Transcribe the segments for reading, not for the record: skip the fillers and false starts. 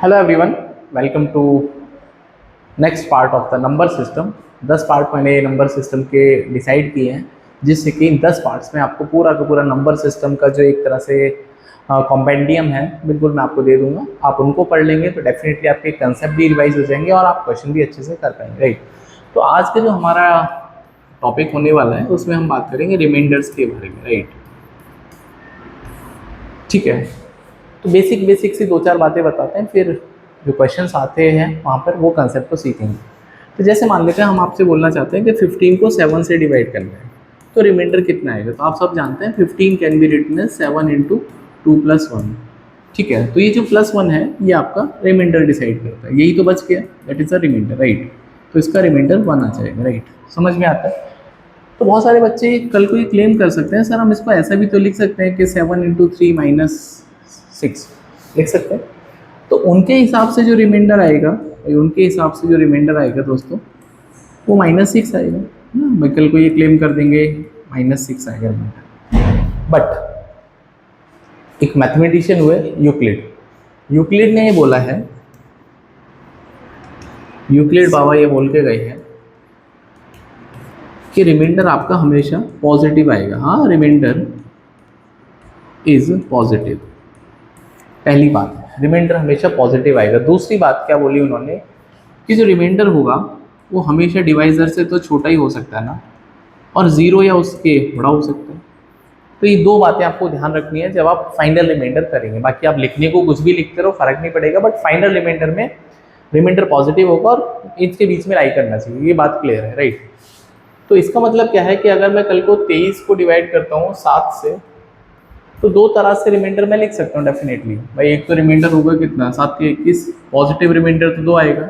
Hello everyone, welcome to next part of the number system. 10 part मैंने number system के decide किए हैं, जिससे कि इन 10 पार्ट्स में आपको पूरा का पूरा नंबर सिस्टम का जो एक तरह से कॉम्पेंडियम है, बिल्कुल मैं आपको दे दूंगा। आप उनको पढ़ लेंगे तो डेफिनेटली आपके कंसेप्ट भी रिवाइज हो जाएंगे और आप क्वेश्चन भी अच्छे से कर पाएंगे, राइट। तो आज का जो हमारा टॉपिक होने वाला है उसमें हम बात करेंगे रिमाइंडर्स के बारे में, राइट। ठीक है, तो बेसिक सी 2-4 बातें बताते हैं, फिर जो क्वेश्चंस आते हैं वहाँ पर वो कंसेप्ट को सीखेंगे। तो जैसे मान लेते हैं हम आपसे बोलना चाहते हैं कि 15 को 7 से डिवाइड करना है, तो रिमाइंडर कितना आएगा। तो आप सब जानते हैं 15 can be written as 7 into 2 + 1। ठीक है, तो ये जो +1 है ये आपका रिमाइंडर डिसाइड करता है, यही तो बच गया, that is a remainder, right. तो इसका रिमाइंडर 1 आ जाएगा, राइट। समझ में आता है। तो बहुत सारे बच्चे कल को ये क्लेम कर सकते हैं, सर हम इसको ऐसा भी तो लिख सकते हैं कि 7 इंटू 3 - 6 लिख सकते हैं। तो उनके हिसाब से जो रिमाइंडर आएगा, दोस्तों, वो -6 आएगा ना। मैं कल को ये क्लेम कर देंगे -6 आएगा रिमाइंडर। बट एक मैथमेटिशियन हुए यूक्लिड ने ये बोला है, यूक्लिड बाबा ये बोल के गए हैं कि रिमाइंडर आपका हमेशा पॉजिटिव आएगा। हाँ, रिमाइंडर इज पॉजिटिव, पहली बात है, रिमाइंडर हमेशा पॉजिटिव आएगा। दूसरी बात क्या बोली उन्होंने कि जो रिमाइंडर होगा वो हमेशा डिवाइजर से तो छोटा ही हो सकता है ना, और ज़ीरो या उसके बड़ा हो सकता है। तो ये 2 बातें आपको ध्यान रखनी है जब आप फाइनल रिमाइंडर करेंगे। बाकी आप लिखने को कुछ भी लिखते रहो, फर्क नहीं पड़ेगा, बट फाइनल रिमाइंडर में रिमाइंडर पॉजिटिव होगा और इसके बीच में लाई करना चाहिए, ये बात क्लियर है, राइट। तो इसका मतलब क्या है कि अगर मैं कल को 23 को डिवाइड करता हूँ 7 से, तो 2 तरह से रिमाइंडर मैं लिख सकता हूँ डेफिनेटली। भाई एक तो रिमाइंडर होगा कितना, 7 के 21, पॉजिटिव रिमाइंडर तो 2 आएगा।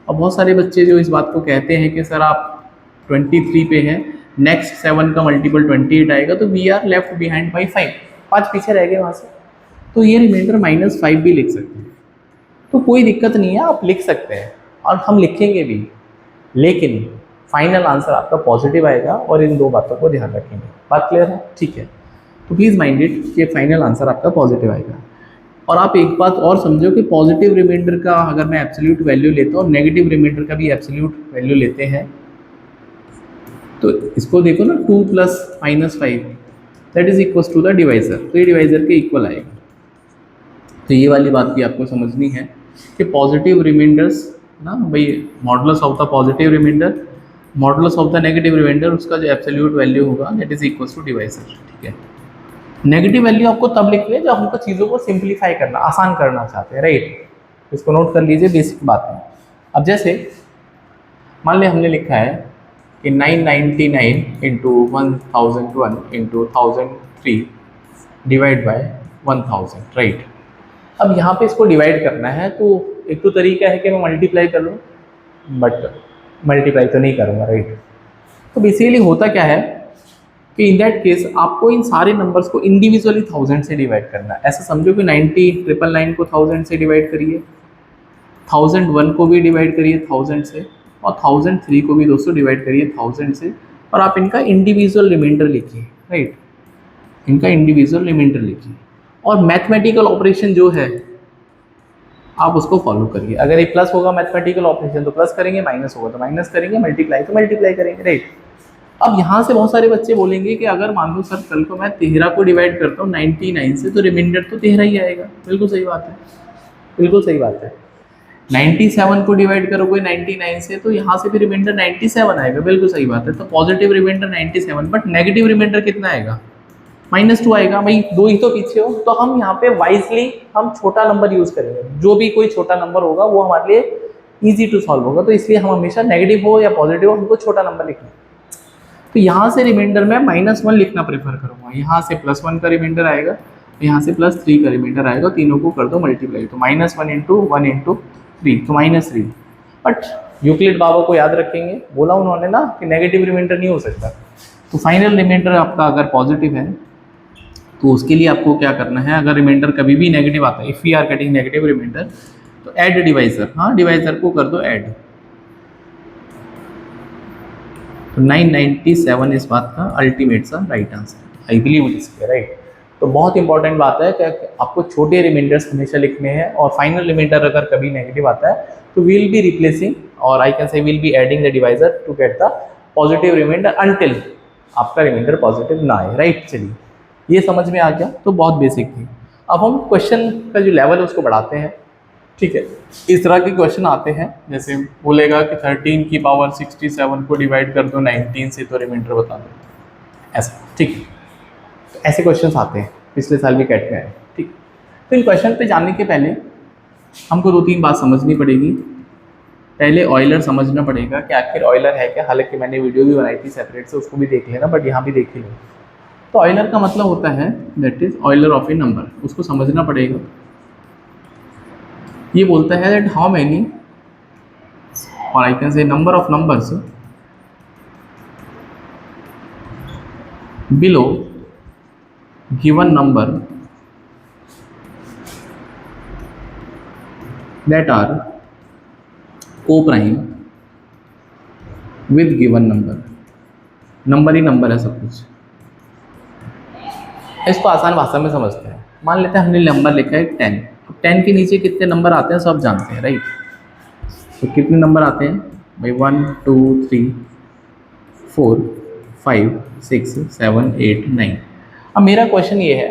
अब बहुत सारे बच्चे जो इस बात को कहते हैं कि सर आप 23 पे हैं, नेक्स्ट 7 का मल्टीपल 28 आएगा, तो we are left behind by 5, 5 पीछे रह गए वहाँ से। तो ये रिमाइंडर -5 भी लिख सकते हैं, तो कोई दिक्कत नहीं है, आप लिख सकते हैं और हम लिखेंगे भी, लेकिन फाइनल आंसर आपका पॉजिटिव आएगा और इन 2 बातों को ध्यान रखेंगे। बात क्लियर है, ठीक है। तो प्लीज़ माइंड इट कि फाइनल आंसर आपका पॉजिटिव आएगा। और आप एक बात और समझो कि पॉजिटिव रिमाइंडर का अगर मैं एब्सोल्यूट वैल्यू लेता हूँ, नेगेटिव रिमाइंडर का भी एब्सोल्यूट वैल्यू लेते हैं, तो इसको देखो ना, 2 + -5 that is equal to the divisor, तो ये डिवाइजर के इक्वल आएगा। तो ये वाली बात भी आपको समझनी है कि पॉजिटिव रिमाइंडर्स ना, भाई modulus of the positive remainder, modulus of the negative remainder, उसका जो एब्सोल्यूट वैल्यू होगा that is equal to divisor, ठीक है। नेगेटिव वैल्यू आपको तब लिखनी है जब हमको चीज़ों को सिंप्लीफाई करना, आसान करना चाहते हैं, राइट। इसको नोट कर लीजिए, बेसिक बात है। अब जैसे मान लिया हमने लिखा है कि 999 into 1001 into 1003 divide by 1000, right. अब यहाँ पे इसको डिवाइड करना है, तो एक तो तरीका है कि मैं मल्टीप्लाई कर लूँ, बट मल्टीप्लाई तो नहीं करूँगा, राइट। तो बेसिकली होता क्या है कि इन दैट केस आपको इन सारे नंबर्स को इंडिविजुअली 1000 से डिवाइड करना है। ऐसा समझो कि 90999 को 1000 से डिवाइड करिए, 1001 को भी डिवाइड करिए 1000 से, और 1003 को भी दोस्तों डिवाइड करिए 1000 से, और आप इनका इंडिविजुअल रिमाइंडर लिखिए, राइट। इनका इंडिविजुअल रिमाइंडर लिखिए और मैथमेटिकल ऑपरेशन जो है आप उसको फॉलो करिए। अगर ये प्लस होगा मैथमेटिकल ऑपरेशन तो प्लस करेंगे, माइनस होगा तो माइनस करेंगे, मल्टीप्लाई तो मल्टीप्लाई करेंगे, राइट। अब यहाँ से बहुत सारे बच्चे बोलेंगे कि अगर मान लो सर कल को मैं 13 को डिवाइड करता हूँ 99 से, तो रिमाइंडर तो 13 ही आएगा। बिल्कुल सही बात है, बिल्कुल सही बात है। 97 को डिवाइड करोगे 99 से, तो यहाँ से भी रिमाइंडर 97 आएगा। बिल्कुल सही बात है। तो positive remainder 97, but negative remainder कितना आएगा, -2 आएगा। भाई 2 ही तो पीछे हो, तो हम यहाँ पे वाइजली हम छोटा नंबर यूज करेंगे। जो भी कोई छोटा नंबर होगा वो हमारे लिए ईजी टू सॉल्व होगा, तो इसलिए हम हमेशा नेगेटिव हो या पॉजिटिव हो, हमको छोटा नंबर लिखना है। तो यहाँ से रिमाइंडर में -1 लिखना प्रेफर करूँगा। यहाँ से +1 का रिमाइंडर आएगा, यहाँ से +3 का रिमाइंडर आएगा, तीनों को कर दो मल्टीप्लाई, तो -1 इंटू 1 इंटू 3, तो -3। बट यूक्लिड बाबा को याद रखेंगे, बोला उन्होंने ना कि नेगेटिव रिमाइंडर नहीं हो सकता। तो फाइनल रिमाइंडर आपका अगर पॉजिटिव है तो उसके लिए आपको क्या करना है, अगर रिमाइंडर कभी भी नेगेटिव आता है, if we are getting negative remainder, तो ऐड डिवाइजर, हाँ डिवाइजर को कर दो ऐड। तो 997 इस बात का अल्टीमेट सा right answer, I believe it is clear, right. तो बहुत इंपॉर्टेंट बात है कि आपको छोटे रिमाइंडर्स हमेशा लिखने हैं, और फाइनल रिमाइंडर अगर कभी नेगेटिव आता है तो विल बी रिप्लेसिंग, और I can say will be adding the divisor to get the positive remainder until आपका रिमाइंडर पॉजिटिव ना आए, राइट। चलिए ये समझ में आ गया, तो बहुत बेसिक थी। अब हम क्वेश्चन का जो लेवल है उसको बढ़ाते हैं, ठीक है। इस तरह के क्वेश्चन आते हैं, जैसे बोलेगा कि 13 की पावर 67 को डिवाइड कर दो 19 से तो रिमाइंडर बता दो, ऐसा, ठीक। तो ऐसे क्वेश्चंस आते हैं, पिछले साल भी कैट में आए, ठीक। तो इन क्वेश्चन पे जाने के पहले हमको 2-3 बात समझनी पड़ेगी। पहले ऑयलर समझना पड़ेगा कि आखिर ऑयलर है क्या, हालांकि मैंने वीडियो भी बनाई थी सेपरेट से, उसको भी देख लेना, बट यहाँ भी देख ही लो। तो ऑयलर का मतलब होता है that is Euler of A number, उसको समझना पड़ेगा। ये बोलता है दैट हाउ मैनी, और आई कैन से number of numbers below given number that are co-prime with given number। Number he number है सब कुछ। इसको आसान भाषा में समझते हैं। मान लेते हैं हमने नंबर लिखा है 10, अब 10 के नीचे कितने नंबर आते हैं सब जानते हैं, राइट। तो कितने नंबर आते हैं भाई, 1 2 3 4 5 6 7 8 9। अब मेरा क्वेश्चन ये है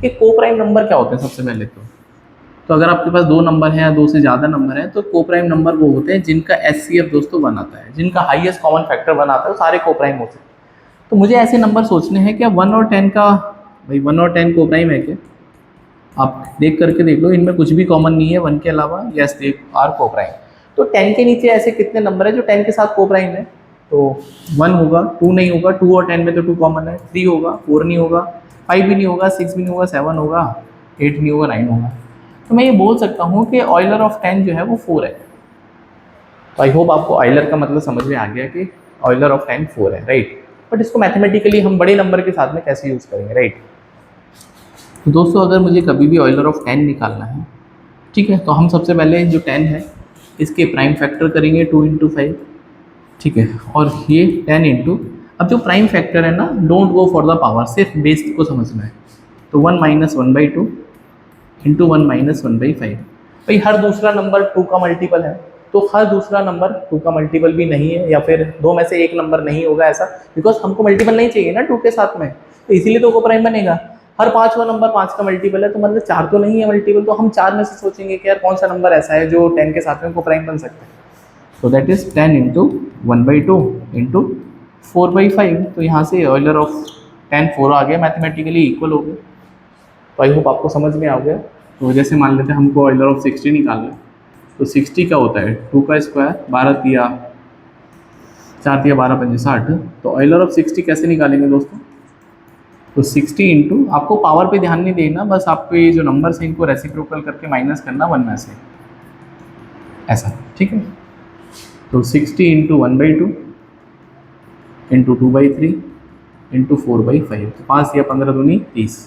कि को प्राइम नंबर क्या होते हैं सबसे पहले तो अगर आपके पास 2 नंबर हैं या 2 से ज़्यादा नंबर हैं तो को प्राइम नंबर वो होते हैं जिनका एचसीएफ दोस्तों 1 आता है, जिनका हाईएस्ट कॉमन फैक्टर 1 आता है, वो सारे को प्राइम होते हैं। तो मुझे ऐसे नंबर सोचने हैं क्या 1 और 10 का, भाई 1 और 10 को प्राइम है क्या? आप देख करके देख लो, इनमें कुछ भी कॉमन नहीं है 1 के अलावा, यस दे आर को प्राइम। तो 10 के नीचे ऐसे कितने नंबर है जो 10 के साथ को प्राइम है? तो 1 होगा, 2 नहीं होगा, 2 और 10 में तो 2 कॉमन है, 3 होगा, 4 नहीं होगा, 5 भी नहीं होगा, 6 भी नहीं होगा, 7 होगा, 8 नहीं होगा, 9 होगा। तो मैं ये बोल सकता हूँ कि ऑयलर ऑफ 10 जो है वो 4 है। तो आई होप आपको ऑयलर का मतलब समझ में आ गया कि ऑयलर ऑफ 10 4 है, राइट। बट इसको मैथमेटिकली हम बड़े नंबर के साथ में कैसे यूज़ करेंगे, राइट। तो दोस्तों अगर मुझे कभी भी ऑयलर ऑफ 10 निकालना है, ठीक है, तो हम सबसे पहले जो 10 है इसके प्राइम फैक्टर करेंगे 2 × 5, ठीक है, और ये 10 इंटू, अब जो प्राइम फैक्टर है ना, don't go for the power, सिर्फ बेस को समझना है। तो 1 - 1/2 इंटू 1 - 1/5। भाई हर दूसरा नंबर 2 का मल्टीपल है, तो हर दूसरा नंबर 2 का मल्टीपल भी नहीं है, या फिर 2 में से एक नंबर नहीं होगा ऐसा, बिकॉज हमको मल्टीपल नहीं चाहिए ना 2 के साथ में, तो इसीलिए तो को प्राइम बनेगा। हर 5वां नंबर 5 का मल्टीपल है, तो मतलब 4 तो नहीं है मल्टीपल, तो हम 4 में से सोचेंगे कि यार कौन सा नंबर ऐसा है जो 10 के साथ में को प्राइम बन सकता है। तो दैट इज 10 इंटू 1/2 इंटू 4/5। तो यहाँ से ऑयलर ऑफ 10 4 आ गया, मैथमेटिकली इक्वल हो गया। तो आई होप आपको समझ में आ गया। तो जैसे मान लेते हैं हमको ऑयलर ऑफ 60 निकालना है, तो 60 क्या होता है 2 का स्क्वायर, 12 तिया 4 तिया 12 पंजे 60। तो ऑयलर ऑफ 60 कैसे निकालेंगे दोस्तों? तो 60 इंटू, आपको पावर पे ध्यान नहीं देना, बस आपको ये जो नंबर्स हैं इनको रेसिप्रोकल करके माइनस करना 1 में से, ऐसा, ठीक है। तो 60 इंटू 1/2 इंटू 2/3 इंटू 4/5, तो 5 या 15 दूनी 30,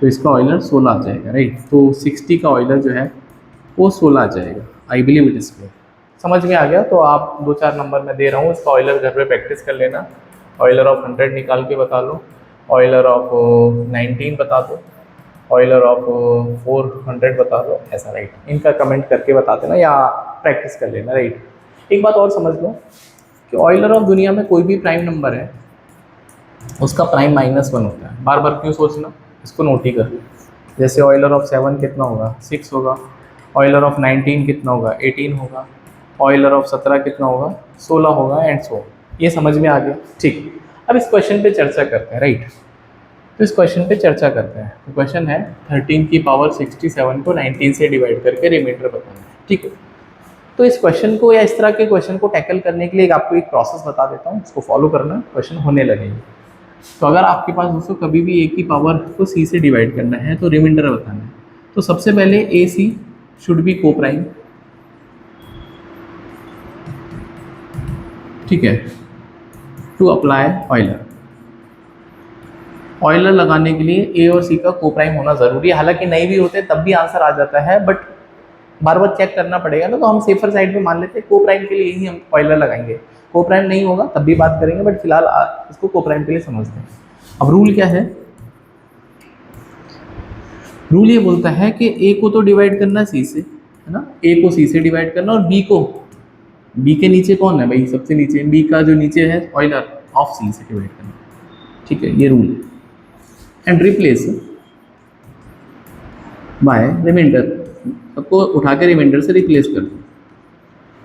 तो इसका ऑयलर 16 आ जाएगा, राइट। तो 60 का ऑयलर जो है वो 16 आ जाएगा। I believe it is clear, समझ में आ गया। तो आप 2-4 नंबर मैं दे रहा हूँ, इसका ऑयलर घर पे प्रैक्टिस कर लेना। ऑयलर ऑफ 100 निकाल के बता लो, ऑयलर ऑफ 19 बता दो, ऑयलर ऑफ 400 बता दो, ऐसा, राइट। इनका कमेंट करके बता देना या प्रैक्टिस कर लेना, राइट। एक बात और समझ लो कि ऑयलर ऑफ दुनिया में कोई भी प्राइम नंबर है उसका प्राइम -1 होता है। बार बार क्यों सोचना, इसको नोट ही कर लो। जैसे ऑयलर ऑफ 7 कितना होगा 6 होगा, ऑयलर ऑफ 19 कितना होगा 18 होगा, ऑयलर ऑफ 17 कितना होगा 16 होगा, एंड सो। ये समझ में आ गया, ठीक। अब इस क्वेश्चन पे चर्चा करते हैं, राइट। तो इस क्वेश्चन पे चर्चा करते हैं। तो क्वेश्चन है 13 की पावर 67 को 19 से डिवाइड करके रिमाइंडर बताना है, ठीक है। तो इस क्वेश्चन को या इस तरह के क्वेश्चन को टैकल करने के लिए आपको एक प्रोसेस बता देता हूँ, उसको फॉलो करना, क्वेश्चन होने लगेंगे। तो अगर आपके पास दोस्तों कभी भी ए की पावर को सी से डिवाइड करना है तो रिमाइंडर बताना है, तो सबसे पहले ए सी शुड बी को प्राइम, ठीक है, टू अप्लाई ऑयलर। ऑयलर लगाने के लिए ए और सी का को प्राइम होना ज़रूरी है, हालांकि नहीं भी होते तब भी आंसर आ जाता है, बट बार बार चेक करना पड़ेगा ना, तो हम सेफर साइड पे मान लेते हैं को प्राइम के लिए ही हम ऑयलर लगाएंगे। को प्राइम नहीं होगा तब भी बात करेंगे, बट फिलहाल इसको को प्राइम के लिए समझते हैं। अब रूल क्या है, रूल ये बोलता है कि ए को तो डिवाइड करना सी से, है ना, ए को सी से डिवाइड करना, और बी को, बी के नीचे कौन है भाई, सबसे नीचे बी का जो नीचे है ऑयलर ऑफ सी से डिवाइड करना, ठीक है, ये rule. And replace by remainder, सबको उठा के रिमाइंडर से रिप्लेस कर दो,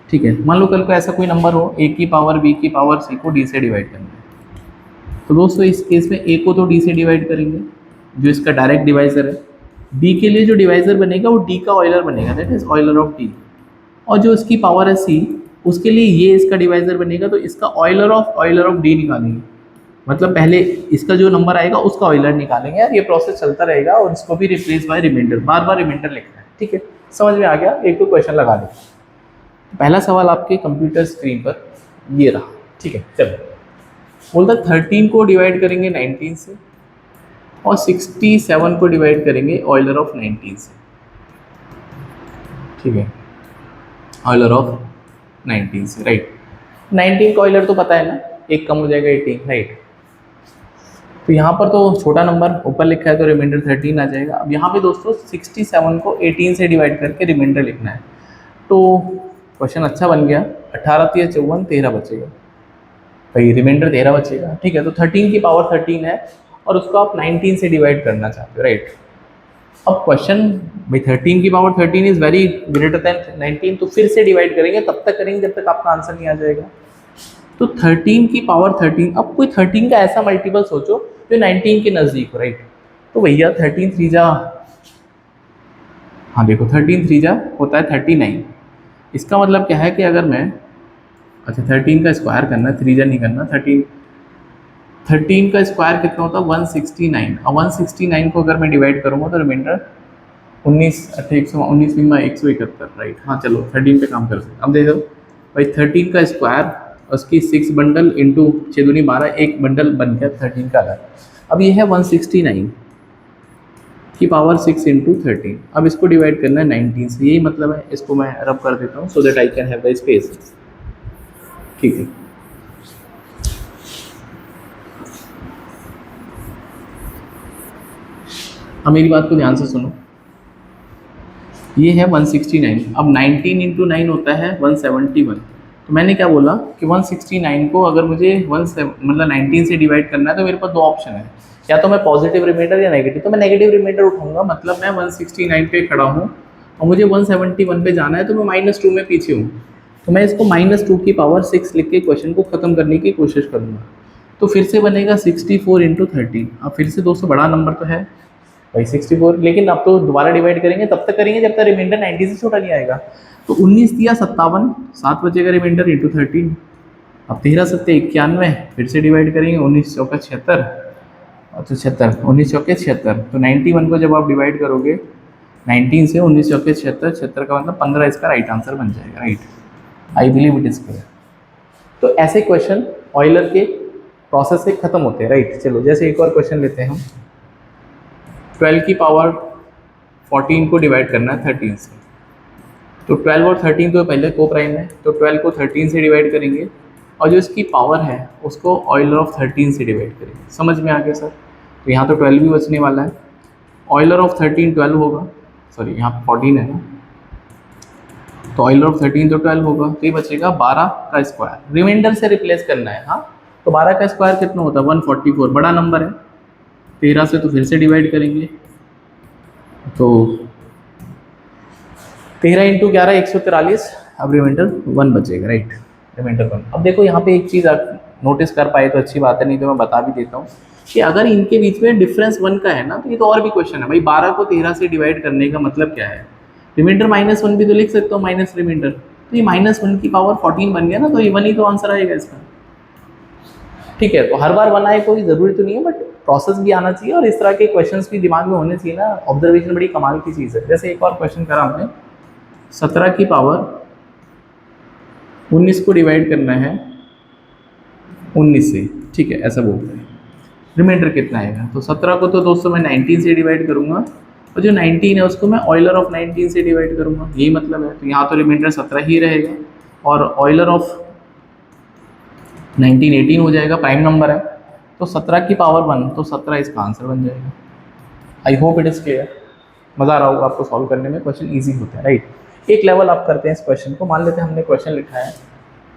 ठीक है। मान लो कल को ऐसा कोई नंबर हो ए की पावर बी की पावर सी को डी से डिवाइड करना है, तो दोस्तों इस केस में ए को तो डी से डिवाइड करेंगे जो इसका डायरेक्ट डिवाइजर है, बी के लिए जो डिवाइजर बनेगा वो डी का ऑयलर बनेगा, that is Euler of D, और जो इसकी पावर है सी उसके लिए ये इसका डिवाइजर बनेगा, तो इसका ऑयलर ऑफ डी निकालेंगे, मतलब पहले इसका जो नंबर आएगा उसका ऑयलर निकालेंगे यार, ये प्रोसेस चलता रहेगा, और इसको भी रिप्लेस बाय रिमाइंडर, बार बार रिमाइंडर लिखना है, ठीक है। समझ में आ गया, एक तो क्वेश्चन लगा दो। पहला सवाल आपके कंप्यूटर स्क्रीन पर ये रहा, ठीक है। चलो बोलता 13 को डिवाइड करेंगे 19 से, और 67 को डिवाइड करेंगे ऑयलर ऑफ 19 से, ठीक है, ऑयलर ऑफ 19 से, राइट। 19 का ऑयलर तो पता है ना, एक कम हो जाएगा 18, राइट। तो यहाँ पर तो छोटा नंबर ऊपर लिखा है तो रिमाइंडर 13 आ जाएगा। अब यहाँ पे दोस्तों 67 को 18 से डिवाइड करके रिमाइंडर लिखना है, तो क्वेश्चन अच्छा बन गया। 18 3 54, 13 बचेगा भाई, रिमाइंडर 13 बचेगा, ठीक है। तो 13 की पावर 13 है और उसको आप 19 से डिवाइड करना चाहते हो, राइट। अब क्वेश्चन भाई 13 की power 13 is very greater than 19, तो फिर से डिवाइड करेंगे, तब तक करेंगे जब तक आपका आंसर नहीं आ जाएगा। तो 13 की पावर 13, अब कोई 13 का ऐसा मल्टीपल सोचो जो 19 के नज़दीक हो, राइट। तो भैया 13 3 जा, हाँ देखो 13 3 जा होता है 39, इसका मतलब क्या है कि अगर मैं, अच्छा 13 का स्क्वायर करना है, 3 जा नहीं करना, 13 का स्क्वायर कितना होता है 169, और 169 को अगर मैं डिवाइड करूँगा तो रिमाइंडर 19 119 में 171, राइट। हाँ चलो 13 पे काम कर सकते। अब देखो भाई 13 का स्क्वायर, उसकी 6 बंडल इंटू 6 दूनी 12, एक बंडल बन गया 13 का अलग। अब ये है 169 की पावर 6 इंटू 13, अब इसको डिवाइड करना है 19 से, यही मतलब है। इसको मैं रब कर देता हूँ so that I can have the space, ठीक है। अब मेरी बात को ध्यान से सुनो, ये है 169, अब 19 इंटू 9 होता है 171, तो मैंने क्या बोला कि 169 को अगर मुझे 19 से डिवाइड करना है तो मेरे पास दो ऑप्शन है, या तो मैं पॉजिटिव रिमाइंडर या नेगेटिव, तो मैं नेगेटिव रिमाइंडर उठाऊंगा, मतलब मैं 169 पे खड़ा हूँ और मुझे 171 पे जाना है, तो मैं -2 में पीछे हूँ, तो मैं इसको -2 की पावर 6 लिख के क्वेश्चन को ख़त्म करने की कोशिश करूँगा। तो फिर से बनेगा 64 इंटू 13, अब फिर से दोस्तों बड़ा नंबर तो है भाई 64, लेकिन अब तो दोबारा डिवाइड करेंगे, तब तक करेंगे जब तक रिमाइंडर 90 से छोटा नहीं आएगा। तो 19 दिया 57, 7 बचेगा रिमाइंडर इंटू 13, अब 13 7 91, फिर से डिवाइड करेंगे, 19 चौका 76, और तो 76 19 चौके 76, तो 91 को जब आप डिवाइड करोगे 19 से, 19 चौके 76, 76 का मतलब 15, इसका राइट आंसर बन जाएगा, right. I believe it is clear. तो ऐसे क्वेश्चन ऑयलर के प्रोसेस से खत्म होते हैं, राइट। चलो जैसे एक और क्वेश्चन लेते हैं हम, 12 की पावर 14 को डिवाइड करना है 13 से, तो 12 और 13 तो पहले को प्राइम है, तो 12 को 13 से डिवाइड करेंगे और जो इसकी पावर है उसको ऑयलर ऑफ 13 से डिवाइड करेंगे। समझ में आ गया सर? तो यहाँ तो 12 भी बचने वाला है, ऑयलर ऑफ 13 12 होगा, सॉरी यहाँ 14 है ना, तो ऑयलर ऑफ 13 तो 12 होगा, तो ये बचेगा 12 का स्क्वायर, रिमाइंडर से रिप्लेस करना है। हाँ तो 12 का स्क्वायर कितना होता है 144, बड़ा नंबर है, 13 से तो फिर से डिवाइड करेंगे, तो 13 इंटू 11 143, अब रिमाइंडर 1 बचेगा, राइट, रिमाइंडर 1। अब देखो यहाँ पे एक चीज़ आप नोटिस कर पाए तो अच्छी बात है, नहीं तो मैं बता भी देता हूँ कि अगर इनके बीच में डिफरेंस 1 का है ना, तो ये तो और भी क्वेश्चन है भाई, 12 को 13 से डिवाइड करने का मतलब क्या है, रिमाइंडर -1 भी तो लिख सकते हो, माइनस रिमाइंडर, तो ये -1 की पावर 14 बन गया ना, तो ये 1 ही तो आंसर आएगा इसका, ठीक है। तो हर बार 1 आए कोई ज़रूरी तो नहीं है, बट प्रोसेस भी आना चाहिए और इस तरह के क्वेश्चंस भी दिमाग में होने चाहिए ना, ऑब्जर्वेशन बड़ी कमाल की चीज़ है। जैसे एक और क्वेश्चन करा हमने, 17 की पावर 19 को डिवाइड करना है 19 से, ठीक है, ऐसा बोलते हैं, रिमाइंडर कितना आएगा, तो 17 को तो दोस्तों मैं 19 से डिवाइड करूँगा और जो 19 है उसको मैं ऑयलर ऑफ 19 से डिवाइड करूँगा, यही मतलब है। तो यहाँ तो रिमाइंडर 17 ही रहेगा और ऑयलर ऑफ 19 18 हो जाएगा, प्राइम नंबर है, तो 17 की पावर 1, तो 17 इसका आंसर बन जाएगा। I hope it is clear. मज़ा आ रहा होगा आपको सॉल्व करने में, क्वेश्चन ईजी होता है, राइट। एक लेवल आप करते हैं इस क्वेश्चन को, मान लेते हैं हमने क्वेश्चन लिखा है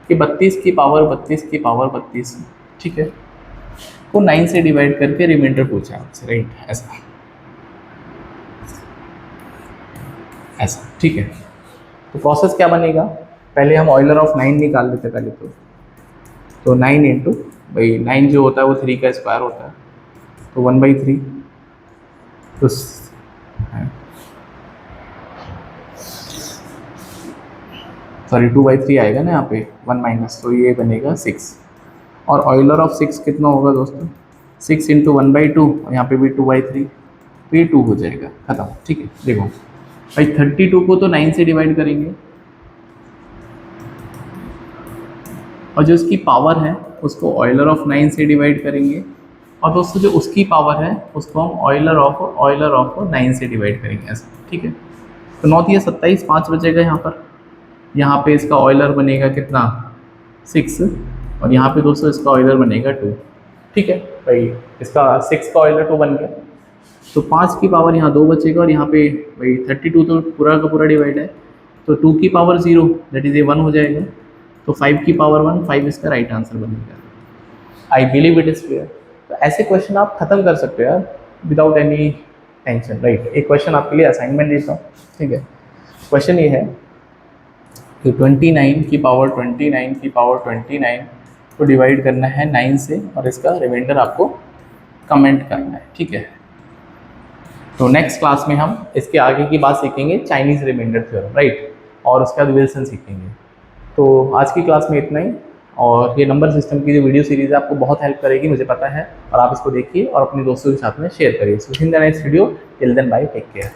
कि 32 की पावर 32 की पावर 32, ठीक है, को 9 से डिवाइड करके रिमाइंडर पूछा आपसे, राइट, ऐसा ऐसा, ठीक है। तो प्रोसेस क्या बनेगा, पहले हम ऑयलर ऑफ 9 निकाल लेते हैं पहले तो 9 इंटू भाई 9 जो होता है वो 3 का स्क्वायर होता है, तो 1/3, तो सॉरी 2/3 आएगा ना यहाँ पे 1 माइनस, तो ये बनेगा 6। और ऑयलर ऑफ 6 कितना होगा दोस्तों, 6 इंटू 1/2, और यहाँ पे भी 2/3, तो ये 2 हो जाएगा, खत्म, ठीक है। देखो भाई 32 को तो 9 से डिवाइड करेंगे, और जो इसकी पावर है उसको ऑयलर ऑफ 9 से डिवाइड करेंगे, और दोस्तों जो उसकी पावर है उसको हम ऑयलर ऑफ 9 से डिवाइड करेंगे, ऐसा, ठीक है। तो 9 या 27, 5 बचेगा यहाँ पे इसका ऑयलर बनेगा कितना 6, और यहाँ पे दोस्तों इसका ऑयलर बनेगा 2, ठीक है भाई। इसका 6 का ऑयलर 2 बन गया, तो 5 की पावर यहाँ 2 बचेगा, और यहाँ पे भाई 32 तो पूरा का पूरा डिवाइड है, तो 2 की पावर 0 दैट इज़ ये 1 हो जाएगा, तो 5 की पावर 1, 5 इसका राइट आंसर बनेगा। I believe it is clear. तो ऐसे क्वेश्चन आप खत्म कर सकते हो यार विदाउट एनी टेंशन, राइट। एक क्वेश्चन आपके लिए असाइनमेंट देता हूँ, ठीक है। क्वेश्चन ये है कि 29 की पावर 29 को डिवाइड करना है 9 से, और इसका रिमाइंडर आपको कमेंट करना है, ठीक है। तो नेक्स्ट क्लास में हम इसके आगे की बात सीखेंगे, चाइनीज़ रिमाइंडर थ्योरम, राइट, और उसके बाद विल्सन सीखेंगे। तो आज की क्लास में इतना ही, और ये नंबर सिस्टम की जो वीडियो सीरीज़ है आपको बहुत हेल्प करेगी, मुझे पता है, और आप इसको देखिए और अपने दोस्तों के साथ में शेयर करिए। So in the next video, till then bye, take care.